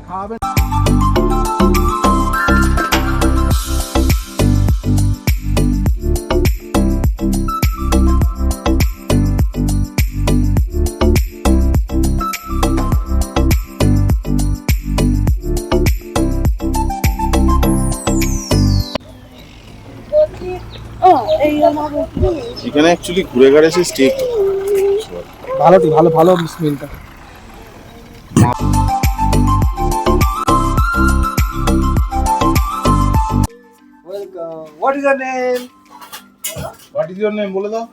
খাওয়াবেন। এখানে অ্যাকচুয়ালি ঘুরে গেছে স্টেক ভালো ভালো ভালো স্মেলটা। What is your name? What is your name বলে দাও।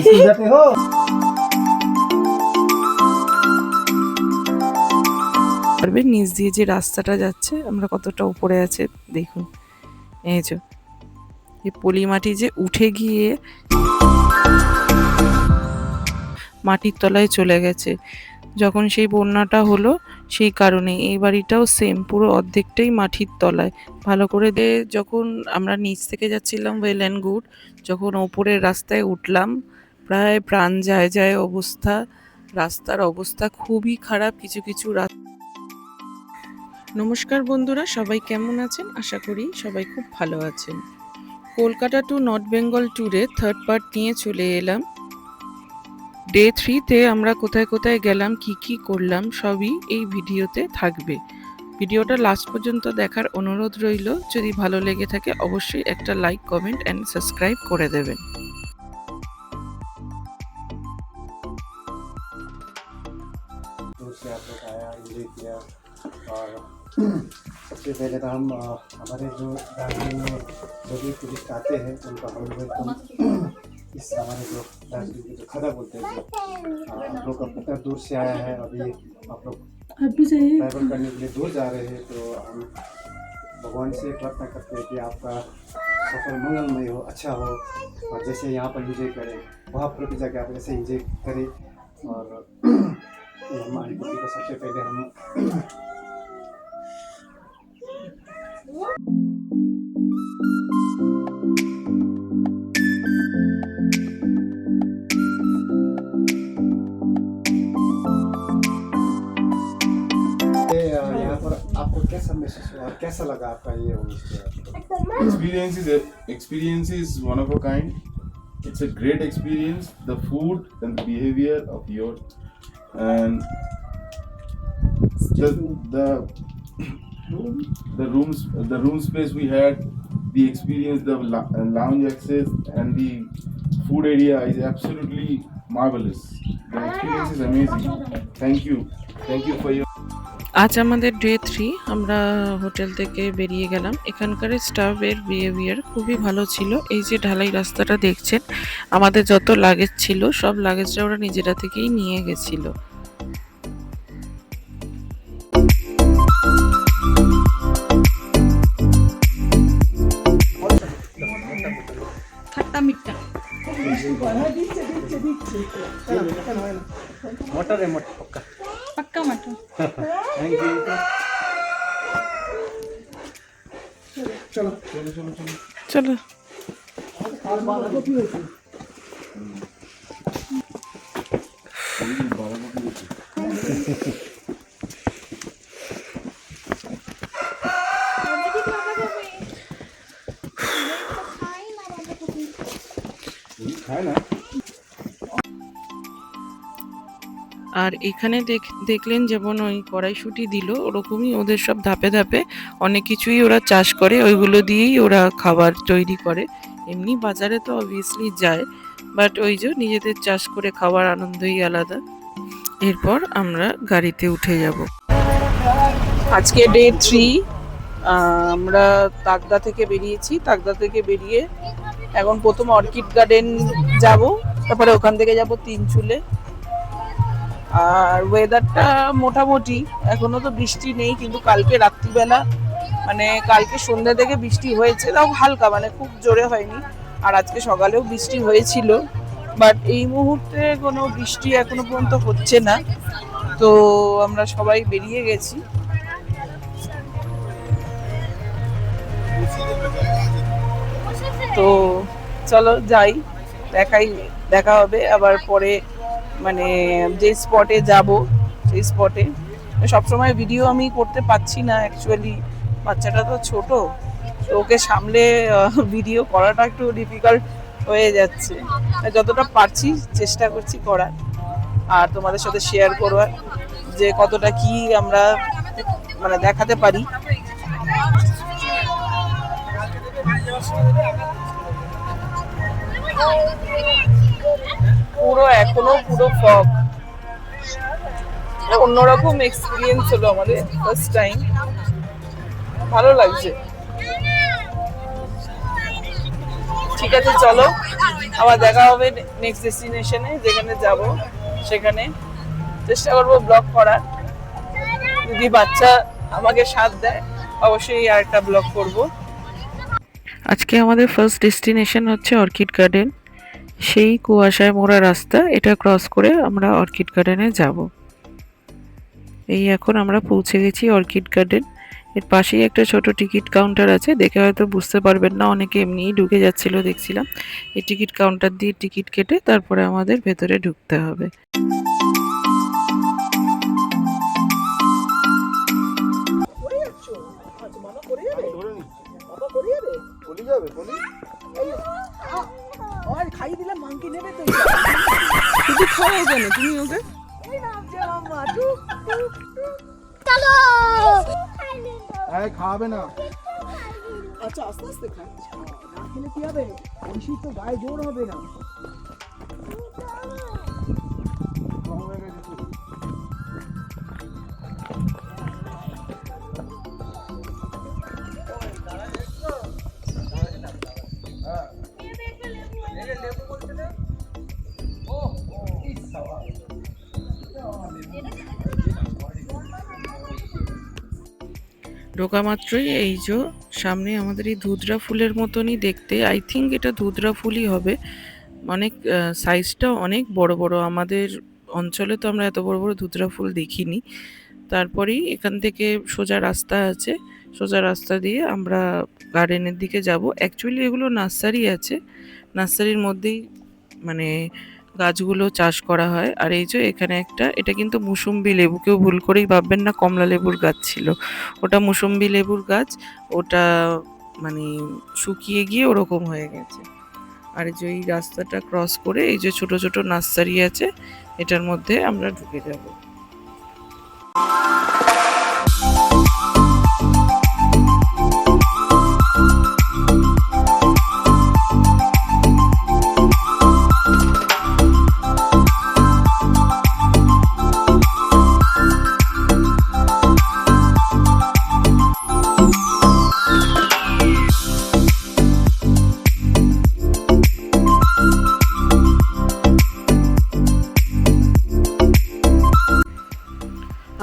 स्कूल जाते हो? পারবে নিচ দিয়ে যে রাস্তাটা যাচ্ছে আমরা কতটা উপরে আছে দেখুন। এই যে এই পলি মাটি যে উঠে গিয়ে মাটির তলায় চলে গেছে যখন সেই বন্যাটা হলো, সেই কারণে এই বাড়িটাও সেম পুরো অর্ধেকটাই মাটির তলায়। ভালো করে যখন আমরা নিচ থেকে যাচ্ছিলাম ওয়েল অ্যান্ড গুড, যখন ওপরের রাস্তায় উঠলাম প্রায় প্রাণ যায় যায় অবস্থা। রাস্তার অবস্থা খুবই খারাপ কিছু কিছু নমস্কার বন্ধুরা, সবাই কেমন আছেন? আশা করি সবাই খুব ভালো আছেন। কলকাতা টু নর্থ বেঙ্গল ট্যুরে থার্ড পার্ট নিয়ে চলে এলাম। ডে 3-তে আমরা কোথায় কোথায় গেলাম, কি কি করলাম সবই এই ভিডিওতে থাকবে। ভিডিওটা লাস্ট পর্যন্ত দেখার অনুরোধ রইল। যদি ভালো লেগে থাকে অবশ্যই একটা লাইক, কমেন্ট অ্যান্ড সাবস্ক্রাইব করে দেবেন। और सबसे पहले तो हम हमारे जो दार्जिलिंग में जो भी टूरिस्ट आते हैं उनका हम वेलकम इस हमारे जो दार्जिलिंग के जो खदा बोलते हैं, जो आप लोग अब इतना दूर से आया है, अभी आप लोग ट्रैवल करने के लिए दूर जा रहे हैं, तो हम भगवान से प्रार्थना करते हैं कि आपका सफ़र मंगलमय हो, अच्छा हो, और जैसे यहाँ पर इंजॉय करें वहाँ पर भी जाके आप जैसे इंजॉय करें। और हमारी कुटी को सबसे पहले हम यहाँ पर आपको कैसा महसूस हुआ और कैसा लगा आपका ये experience is one of a kind. It's a great experience. The food and the behavior of your and the room space we had, the experience, the lounge access and the food area is absolutely marvelous. The experience is amazing. Thank you for your. আজ আমাদের day 3, আমরা hotel থেকে বেরিয়ে গেলাম। এখানকার স্টাফের behaviour খুবই ভালো ছিল। এই যে ঢালাই রাস্তাটা দেখছেন, আমাদের যত লাগেজ ছিল সব লাগেজটা ওরা নিজেরা থেকেই নিয়ে গেছিল। मटर है, मटर पक्का पक्का मटर। Thank you. चलो চলো है ना। আর এখানে দেখলেন যেমন ওই কড়াইশুঁটি দিল, ওরকমই ওদের সব ধাপে ধাপে অনেক কিছুই ওরা চাষ করে, ওইগুলো দিয়েই ওরা খাবার তৈরি করে। এমনি বাজারে তো অবভিয়াসলি যায়, বাট ওই যে নিজেদের চাষ করে খাওয়ার আনন্দই আলাদা। এরপর আমরা গাড়িতে উঠে যাব। আজকে ডে 3, আমরা তাকদা থেকে বেরিয়েছি। তাকদা থেকে বেরিয়ে এখন প্রথম অর্কিড গার্ডেন যাব, তারপরে ওখান থেকে যাব তিনচুলে। আর ওয়েদারটা মোটামুটি, এখনো তো বৃষ্টি নেই, কিন্তু কালকে রাত্রিবেলা মানে কালকে সন্ধ্যা থেকে বৃষ্টি হয়েছে, তাও হালকা, মানে খুব জোরে হয়নি। আর আজকে সকালেও বৃষ্টি হয়েছিল, বাট এই মুহূর্তে কোনো বৃষ্টি এখনো পর্যন্ত হচ্ছে না। তো আমরা সবাই বেরিয়ে গেছি। তো চলো যাই। দেখা হবে আবার পরে, মানে যে স্পটে যাব সেই স্পটে। সবসময় ভিডিও আমি করতে পারছি না অ্যাকচুয়ালি, বাচ্চাটা তো ছোট, তো ওকে সামলে ভিডিও করাটা একটু ডিফিকাল্ট হয়ে যাচ্ছে। যতটা পারছি চেষ্টা করছি করার, আর তোমাদের সাথে শেয়ার করবার যে কতটা কি আমরা মানে দেখাতে পারি। এখনো পুরো ফগ, অন্যরকম এক্সপিরিয়েন্স হলো আমাদের, ফার্স্ট টাইম, ভালো লাগছে। ঠিক আছে, চলো আবার দেখা হবে নেক্সট ডেস্টিনেশনে, যেখানে যাব সেখানে চেষ্টা করবো ব্লগ করার। যদি বাচ্চা আমাকে সাথ দেয় অবশ্যই আর একটা ব্লগ করব। আজকে আমাদের ফার্স্ট ডেস্টিনেশন হচ্ছে অর্কিড গার্ডেন। সেই কুয়াশায় মোড়া রাস্তা, এটা ক্রস করে আমরা অর্কিড গার্ডেনে যাব। এই এখন আমরা পৌঁছে গেছি অর্কিড গার্ডেন। এর পাশেই একটা ছোট টিকিট কাউন্টার আছে, দেখে হয়তো বুঝতে পারবেন না, অনেকে এমনিই ঢুকে যাচ্ছিল দেখছিলাম। এই টিকিট কাউন্টার দিয়ে টিকিট কেটে তারপরে আমাদের ভেতরে ঢুকতে হবে। খাইয়ে দিলাম, মাংকি নেবে তো, শুধু খাওয়াই কেন তুমি ওকে? খাওয়াবে না। আচ্ছা আস্তে আস্তে খা, না খেলে কি হবে? ঐশী তো গায়ে জোর হবে না। ঢোকা মাত্রই এই যে সামনে আমাদের এই ধুতরা ফুলের মতনই দেখতে, আই থিঙ্ক এটা ধুতরা ফুলই হবে। অনেক সাইজটা অনেক বড় বড়, আমাদের অঞ্চলে তো আমরা এত বড় বড় ধুতরা ফুল দেখিনি। তারপরেই এখান থেকে সোজা রাস্তা আছে, সোজা রাস্তা দিয়ে আমরা গার্ডেনের দিকে যাব। অ্যাকচুয়ালি এগুলো নার্সারি আছে, নার্সারির মধ্যেই মানে গাছগুলো চাষ করা হয়। আর এই যে এখানে একটা, এটা কিন্তু মুসুম্বি লেবু, কেউ ভুল করেই ভাববেন না কমলা লেবুর গাছ ছিল, ওটা মুসুম্বি লেবুর গাছ। ওটা মানে শুকিয়ে গিয়ে ওরকম হয়ে গেছে। আর এই যে এই রাস্তাটা ক্রস করে এই যে ছোট ছোট নার্সারি আছে, এটার মধ্যে আমরা ঢুকে যাব।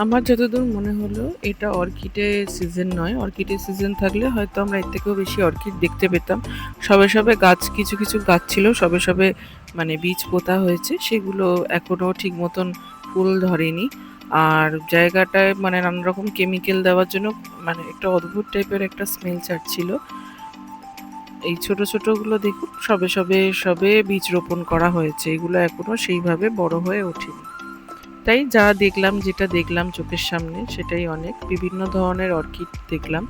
আমার যতদূর মনে হলো এটা অর্কিডের সিজন নয়, অর্কিডের সিজন থাকলে হয়তো আমরা এর থেকেও বেশি অর্কিড দেখতে পেতাম। সবে সবে গাছ, কিছু কিছু গাছ ছিল সবে সবে মানে বীজ পোতা হয়েছে, সেগুলো এখনও ঠিক মতন ফুল ধরেনি। আর জায়গাটায় মানে নানা রকম কেমিক্যাল দেওয়ার জন্য মানে একটা অদ্ভুত টাইপের একটা স্মেল ছাড়ছিল। এই ছোট ছোটগুলো দেখুন সবে সবে বীজ রোপণ করা হয়েছে, এগুলো এখনও সেইভাবে বড় হয়ে ওঠেনি। তাই যা দেখলাম, যেটা দেখলাম চোখের সামনে সেটাই অনেক। বিভিন্ন ধরনের অর্কিড দেখলাম।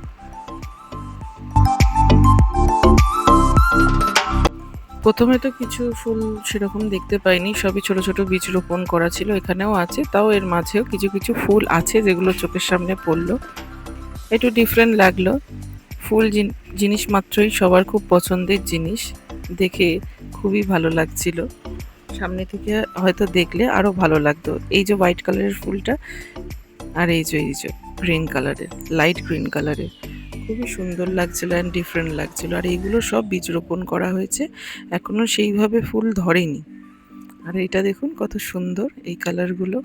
প্রথমে তো কিছু ফুল সেরকম দেখতে পাইনি, সবই ছোট ছোট বীজ রোপণ করা ছিল। এখানেও আছে, তাও এর মাঝেও কিছু কিছু ফুল আছে যেগুলো চোখের সামনে পড়লো, একটু ডিফারেন্ট লাগলো। ফুল জিনিস মাত্রই সবার খুব পছন্দের জিনিস, দেখে খুবই ভালো লাগছিল। সামনে থেকে হয়তো দেখলে আরো ভালো লাগতো। এই যে হোয়াইট কালারের ফুলটা, আর এই যে গ্রিন কালারের, লাইট গ্রিন কালারের, খুবই সুন্দর লাগছিল অ্যান্ড ডিফারেন্ট লাগছিল। আর এইগুলো সব বীজ রোপণ করা হয়েছে, এখনো সেইভাবে ফুল ধরেনি। আর এটা দেখুন কত সুন্দর এই কালারগুলো।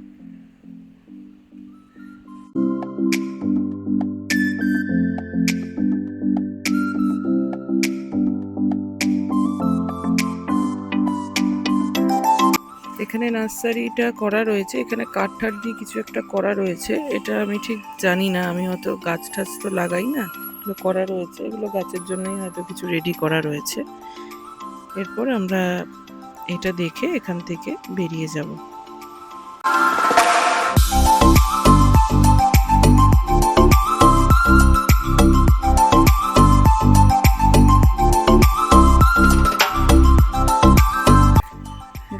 এখানে নার্সারিটা করা রয়েছে, এখানে কাঠ ঠাঠ দিয়ে কিছু একটা করা রয়েছে, এটা আমি ঠিক জানি না, আমি হয়তো গাছ ঠাছ তো লাগাই না, এগুলো করা রয়েছে, এগুলো গাছের জন্যই হয়তো কিছু রেডি করা রয়েছে। এরপর আমরা এটা দেখে এখান থেকে বেরিয়ে যাব।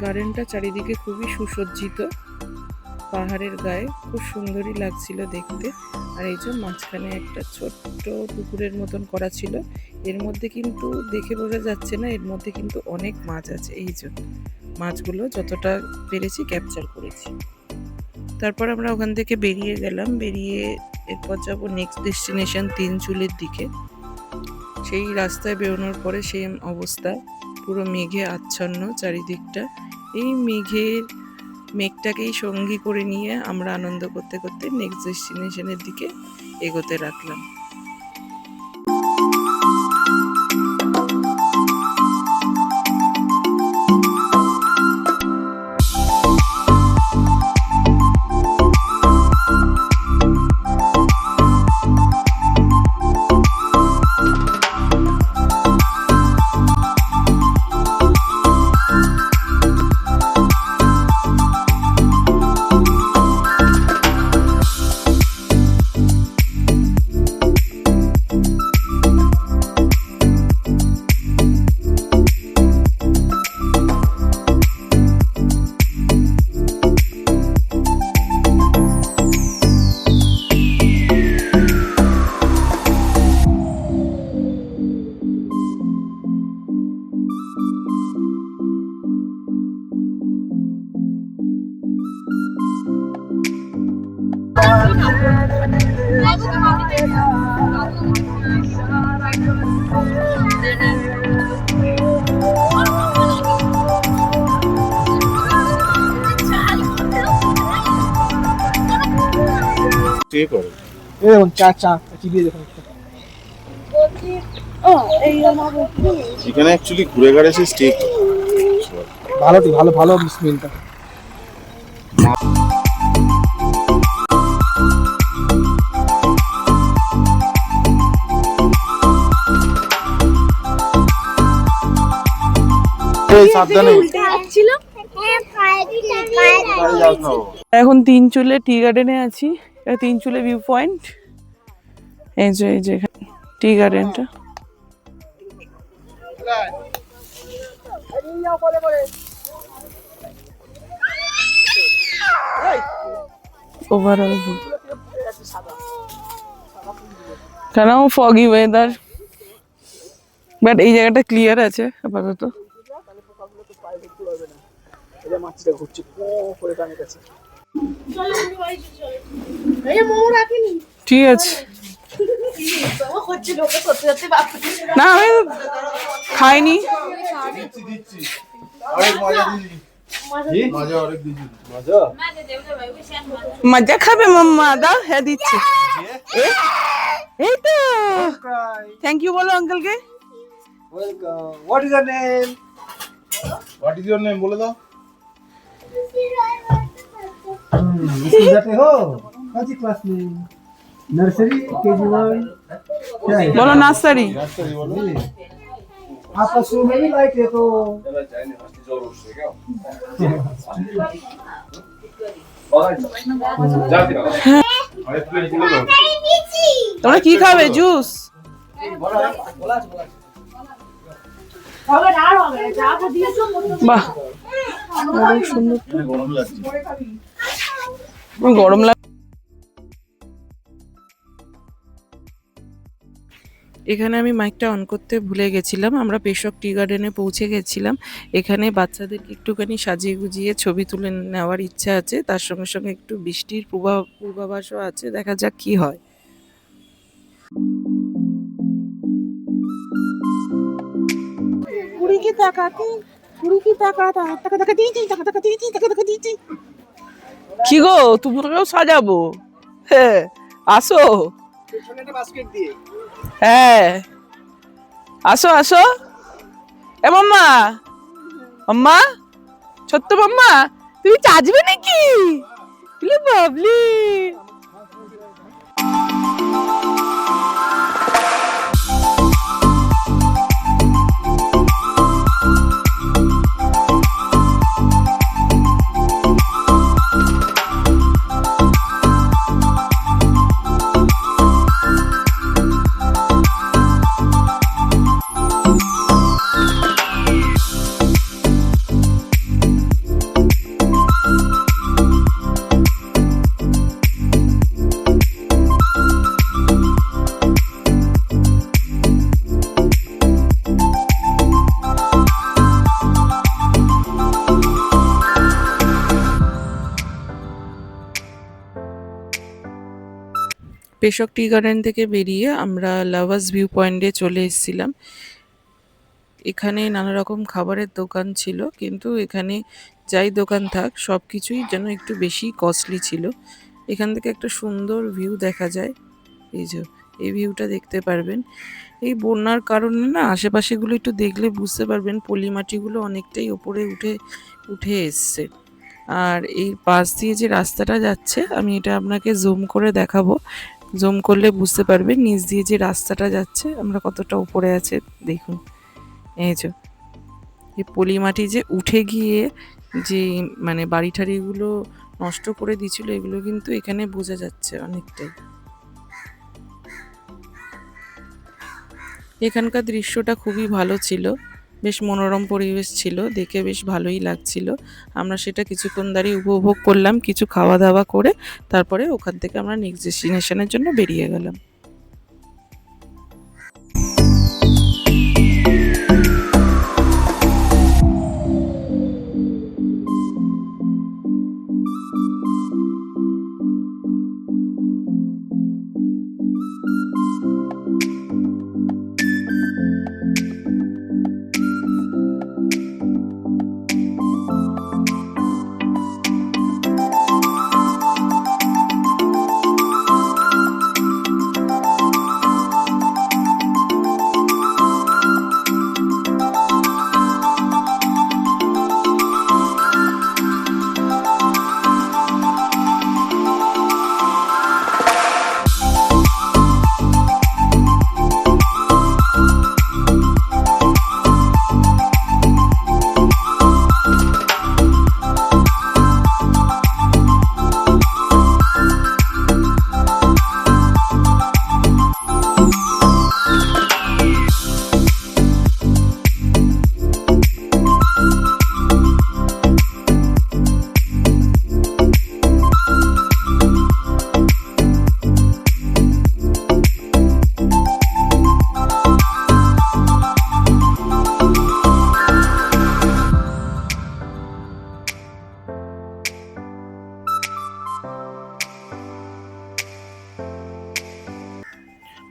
গার্ডেনটা চারিদিকে খুবই সুসজ্জিত, পাহাড়ের গায়ে খুব সুন্দরই লাগছিল দেখতে। আর এই যে মাঝখানে একটা ছোট্ট পুকুরের মতন করা ছিল, এর মধ্যে কিন্তু দেখে বোঝা যাচ্ছে না, এর মধ্যে কিন্তু অনেক মাছ আছে। এই যে মাছগুলো যতটা পেরেছি ক্যাপচার করেছি। তারপর আমরা ওখান থেকে বেরিয়ে গেলাম, বেরিয়ে এরপর যাব নেক্সট ডেস্টিনেশন তিনচুলের দিকে। সেই রাস্তায় বেরোনোর পরে সেম অবস্থা, পুরো মেঘে আচ্ছন্ন চারিদিকটা। এই মেঘটাকেই সঙ্গী করে নিয়ে আমরা আনন্দ করতে করতে নেক্সট ডেস্টিনেশনের দিকে এগোতে রাখলাম। স্টে করে এই দেখুন চা চিবিয়ে দেখুন। এখানে অ্যাকচুয়ালি ঘুরে ঘাড়ে সে স্টে ভালো স্মেলটা। সাবধানে এখন তিনচুলে টি গার্ডেনে আছি। এটা তিনচুলে ভিউ পয়েন্ট। এই যে টি গার্ডেনটা। ওভারঅল কেন ফগি ওয়েদার, বাট এই জায়গাটা ক্লিয়ার আছে আপাতত। ঠিক আছে, না আমি খাইনি। মজা খাবে মাম্মা, দাও হ্যাঁ দিচ্ছি। এই তো থ্যাংক ইউ বলো আঙ্কেলকে। What is your name? What is your name বলে দাও। स्कूल जाते हो? कौन सी क्लास में? Nursery, KG1? क्या है? বলো নার্সারি। आपका शू में भी लाइट है तो তোমরা কি খাবে? জুস? বাহ অনেক সুন্দর। গরম লাগছে। গরম লাগে। এখানে আমি মাইকটা অন করতে ভুলে গেছিলাম। আমরা পেশক টি গার্ডেনে পৌঁছে গেছিলাম। এখানে বাচ্চাদেরকে একটুখানি সাজিয়ে গুজিয়ে ছবি তুলে নেওয়ার ইচ্ছা আছে, তার সঙ্গে সঙ্গে একটু বৃষ্টির পূর্বাভাসও আছে, দেখা যাক কি হয়। কি গো, তোমাকেও সাজাবো? হ্যাঁ আসো। হ্যাঁ আসো আসো। এ মাম্মা, মাম্মা, ছোট্ট মাম্মা, তুমি চাচবে নাকি? বাবলি পেশক টি গার্ডেন থেকে বেরিয়ে আমরা লাভার্স ভিউ পয়েন্টে চলে এসেছিলাম। এখানে নানা রকম খাবারের দোকান ছিল, কিন্তু এখানে যাই দোকান থাক সব কিছুই যেন একটু বেশি কস্টলি ছিল। এখান থেকে একটা সুন্দর ভিউ দেখা যায়, এই যে এই ভিউটা দেখতে পারবেন। এই বন্যার কারণে না আশেপাশেগুলো একটু দেখলে বুঝতে পারবেন পলিমাটিগুলো অনেকটাই ওপরে উঠে উঠে এসছে। আর এই পাশ দিয়ে যে রাস্তাটা যাচ্ছে আমি এটা আপনাকে জুম করে দেখাবো, জুম করলে বুঝতে পারবেন নিচ দিয়ে যে রাস্তাটা যাচ্ছে আমরা কতটা উপরে আছে দেখুন। এই যে এই পলিমাটি যে উঠে গিয়ে যে মানে বাড়ি ঠাড়িগুলো নষ্ট করে দিয়েছিল এগুলো কিন্তু এখানে বোঝা যাচ্ছে অনেকটাই। এখানকার দৃশ্যটা খুবই ভালো ছিল, বেশ মনোরম পরিবেশ ছিল, দেখে বেশ ভালোই লাগছিল। আমরা সেটা কিছুক্ষণ দাঁড়িয়ে উপভোগ করলাম, কিছু খাওয়া দাওয়া করে তারপরে ওখান থেকে আমরা নেক্সট ডেস্টিনেশনের জন্য বেরিয়ে গেলাম।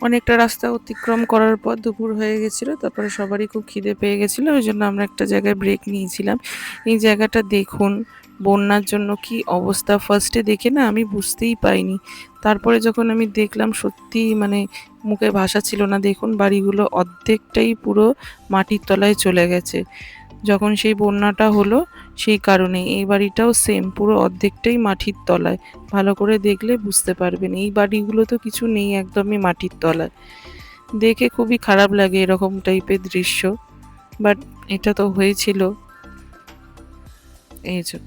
অনেকটা রাস্তা অতিক্রম করার পর দুপুর হয়ে গেছিলো, তারপরে সবারই খুব খিদে পেয়ে গেছিলো, ওই জন্য আমরা একটা জায়গায় ব্রেক নিয়েছিলাম। এই জায়গাটা দেখুন, বন্যার জন্য কি অবস্থা, ফার্স্টে দেখে না আমি বুঝতেই পাইনি, তারপরে যখন আমি দেখলাম সত্যি মানে মুখে ভাষা ছিল না। দেখুন বাড়িগুলো অর্ধেকটাই পুরো মাটির তলায় চলে গেছে, যখন সেই বন্যাটা হলো সেই কারণে এই বাড়িটাও সেম পুরো অর্ধেকটাই মাটির তলায়। ভালো করে দেখলে বুঝতে পারবেন, এই বাড়িগুলো তো কিছু নেই, একদমই মাটির তলায়। দেখে খুবই খারাপ লাগে এরকম টাইপের দৃশ্য, বাট এটা তো হয়েছিল। এই যে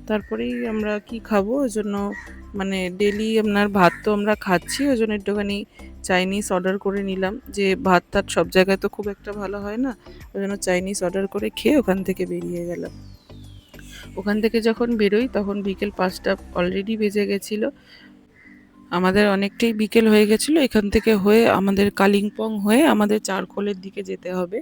তারপরেই আমরা কি খাবো, ওই জন্য মানে ডেলি আপনার ভাত তো আমরা খাচ্ছি, ওই জন্য একটুখানি চাইনিজ অর্ডার করে নিলাম, যে ভাত টাত সব জায়গায় তো খুব একটা ভালো হয় না, ওই জন্য চাইনিজ অর্ডার করে খেয়ে ওখান থেকে বেরিয়ে গেলাম। ওখান থেকে যখন বেরোই তখন বিকেল 5টা অলরেডি বেজে গেছিলো, আমাদের অনেকটাই বিকেল হয়ে গেছিলো। এখান থেকে হয়ে আমাদের কালিম্পং হয়ে আমাদের চারখোলের দিকে যেতে হবে।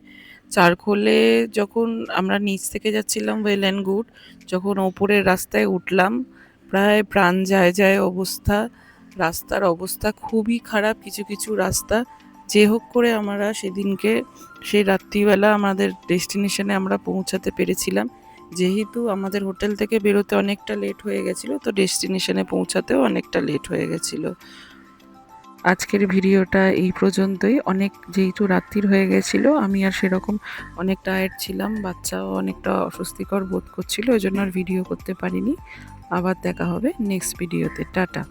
চারখোলে যখন আমরা নিচ থেকে যাচ্ছিলাম ওয়েল অ্যান্ড গুড, যখন ওপরের রাস্তায় উঠলাম প্রায় প্রাণ যায় যায় অবস্থা, রাস্তার অবস্থা খুবই খারাপ। কিছু কিছু রাস্তা যে হোক করে আমরা সেদিনকে সেই রাত্রিবেলা আমাদের ডেস্টিনেশনে আমরা পৌঁছাতে পেরেছিলাম, যেহেতু আমাদের হোটেল থেকে বেরোতে অনেকটা লেট হয়ে গেছিলো, তো ডেস্টিনেশনে পৌঁছাতেও অনেকটা লেট হয়ে গেছিলো। আজকের ভিডিওটা এই পর্যন্তই। অনেক যেহেতু রাত্রির হয়ে গেছিলো, আমি আর সেরকম অনেক টায়ার্ড ছিলাম, বাচ্চাও অনেকটা অস্বস্তিকর বোধ করছিল, ওই জন্য আর ভিডিও করতে পারিনি। আবার দেখা হবে নেক্সট ভিডিওতে। টাটা।